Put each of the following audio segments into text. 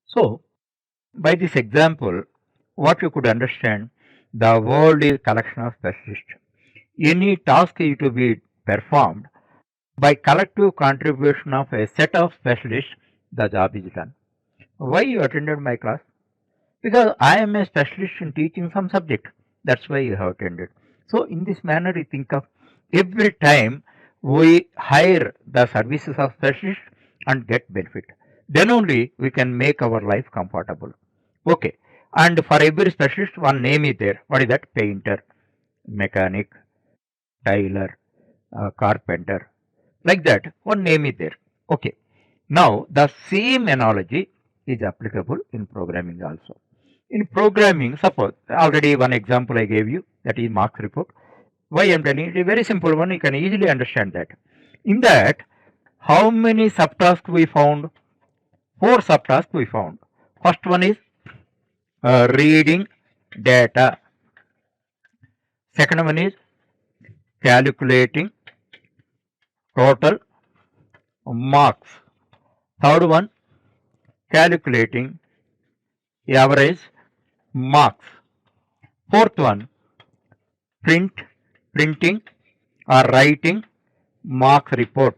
So, by this example, what you could understand, the world is collection of specialists. Any task is to be performed by collective contribution of a set of specialists, the job is done. Why you attended my class? Because I am a specialist in teaching some subject. That's why you have attended. So in this manner, you think of every time we hire the services of specialists and get benefit. Then only we can make our life comfortable. Okay. And for every specialist, one name is there. What is that? Painter, mechanic, tailor, carpenter. Like that, one name is there. Okay. Now, the same analogy is applicable in programming also. In programming, suppose already one example I gave you, that is marks report. Why I am telling it is a very simple one, you can easily understand that. In that, how many subtasks we found? 4 subtasks we found. First one is reading data. Second one is calculating total marks. Third one, calculating average marks. Fourth one, printing or writing marks report.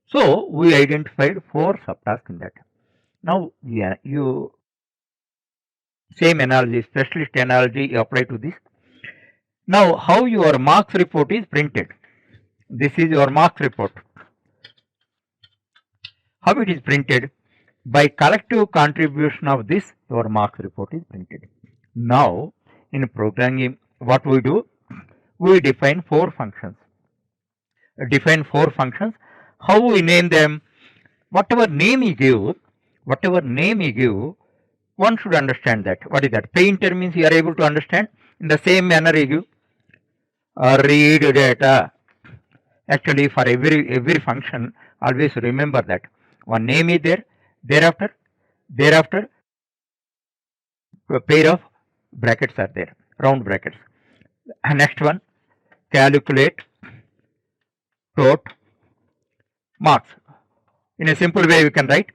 So we identified 4 subtasks in that. Now you same analogy, specialist analogy you apply to this. Now how your marks report is printed. This is your marks report. How it is printed? By collective contribution of this, your marks report is printed. Now in programming, what we do? We define 4 functions. How we name them? Whatever name you give, one should understand that. What is that? Painter means you are able to understand. In the same manner you give read data. Actually, for every function, always remember that one name is there. Thereafter, a pair of brackets are there, round brackets. And next one, calculate tot marks. In a simple way, we can write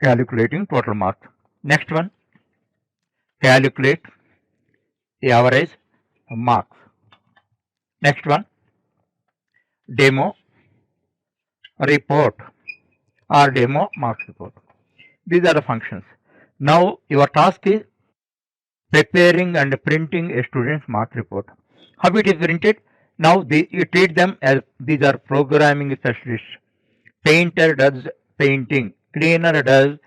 calculating total marks. Next one, calculate average marks. Next one, demo report or demo marks report. These are the functions. Now your task is preparing and printing a student's mark report. How it is printed? Now you treat them as these are programming specialists. Painter does painting, cleaner does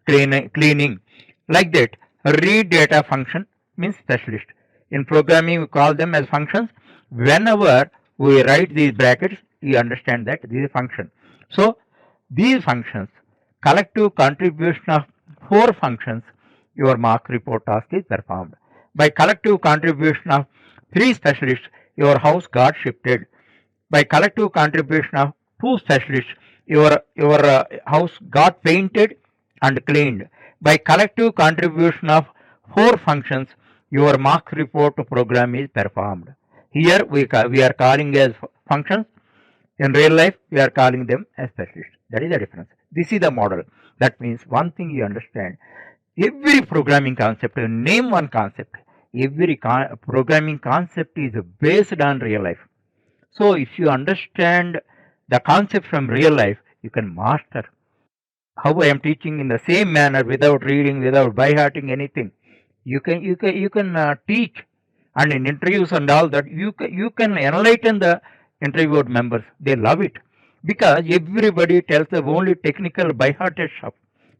cleaning. Like that, read data function means specialist. In programming, we call them as functions. Whenever we write these brackets, you understand that this is a function. So, these functions, collective contribution of 4 functions, your mark report task is performed. By collective contribution of 3 specialists, your house got shifted. By collective contribution of 2 specialists, your house got painted and cleaned. By collective contribution of 4 functions, your marks report program is performed. Here we are calling as functions. In real life, we are calling them as specialists. That is the difference. This is the model. That means one thing you understand. Every programming concept, name one concept. Every programming concept is based on real life. So if you understand the concept from real life, you can master. How I am teaching in the same manner without reading, without by hearting anything. You can teach, and in interviews and all that, you can enlighten the interviewed members. They love it because everybody tells the only technical by hearted stuff,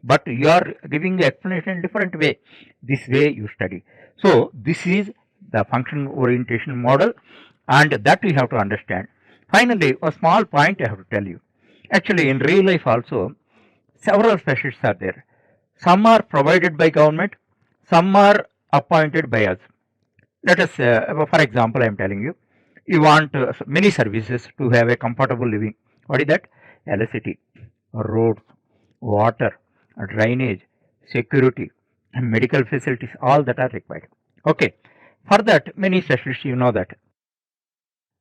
but you are giving the explanation in different way. This way you study. So this is the function orientation model, and that we have to understand. Finally, a small point I have to tell you. Actually, in real life also, several specialists are there. Some are provided by government, some are appointed by us. Let us, for example, I am telling you, you want many services to have a comfortable living. What is that? Electricity, roads, water, drainage, security, medical facilities, all that are required. Okay. For that, many specialists, you know that.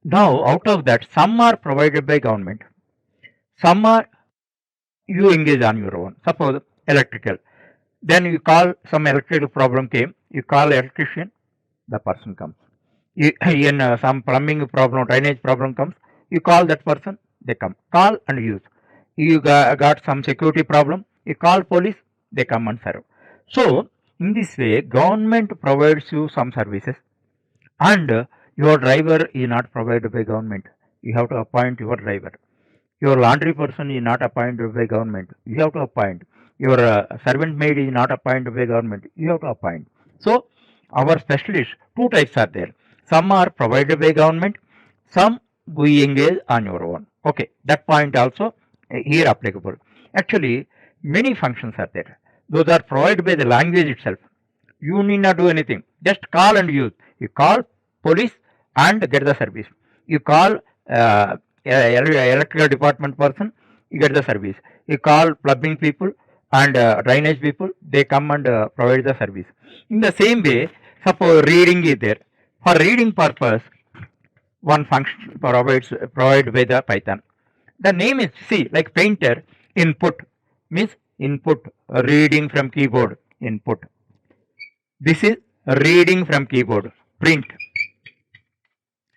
Now, out of that, some are provided by government, some are you engage on your own. Suppose electrical. Then you call, some electrical problem came, you call electrician, the person comes. In some plumbing problem, drainage problem comes, you call that person, they come. Call and use. You got some security problem, you call police, they come and serve. So in this way, government provides you some services, and your driver is not provided by government. You have to appoint your driver. Your laundry person is not appointed by government. You have to appoint. Your servant maid is not appointed by government. You have to appoint. So our specialists, two types are there. Some are provided by government. Some we engage on your own. Okay, that point also here applicable. Actually, many functions are there. Those are provided by the language itself. You need not do anything. Just call and use. You call police and get the service. You call electrical department person, you get the service. You call plumbing people and drainage people, they come and provide the service. In the same way, suppose reading is there. For reading purpose, one function provided by the Python. The name is, see, like painter, input means input, reading from keyboard, input. This is reading from keyboard, print.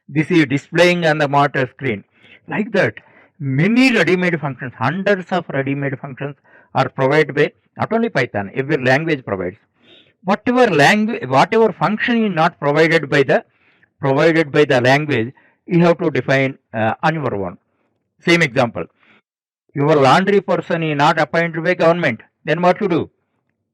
This is displaying on the monitor screen. Like that, many ready-made functions, hundreds of ready-made functions are provided by not only Python, every language provides. Whatever function is not provided by the language, you have to define on your own. Same example, your laundry person is not appointed by government, then what you do?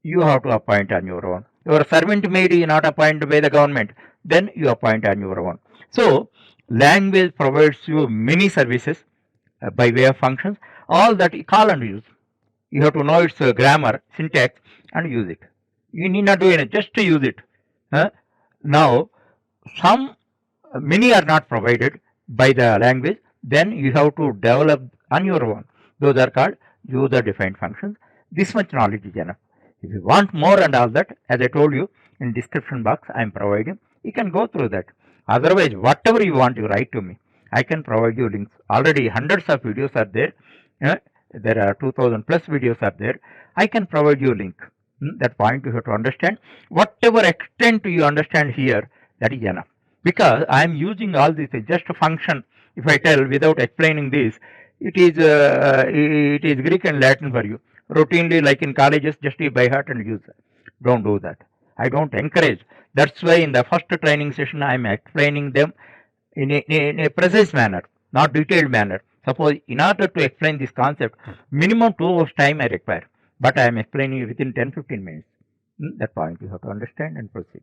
You have to appoint on your own. Your servant maid is not appointed by the government, then you appoint on your own. So language provides you many services by way of functions, all that you call and use. You have to know its grammar, syntax, and use it. You need not do anything, just to use it. Now, many are not provided by the language, then you have to develop on your own. Those are called user defined functions. This much knowledge is enough. If you want more and all that, as I told you, in description box I am providing, you can go through that. Otherwise, whatever you want, you write to me. I can provide you links. Already hundreds of videos are there. There are 2000 plus videos are there. I can provide you a link. That point you have to understand. Whatever extent you understand here, that is enough. Because I am using all this just a function. If I tell without explaining this, it is Greek and Latin for you. Routinely, like in colleges, just by heart and use that. Don't do that. I don't encourage. That's why in the first training session I am explaining them in a precise manner, not detailed manner. Suppose in order to explain this concept, minimum 2 hours time I require, but I am explaining within 10-15 minutes. That point you have to understand and proceed.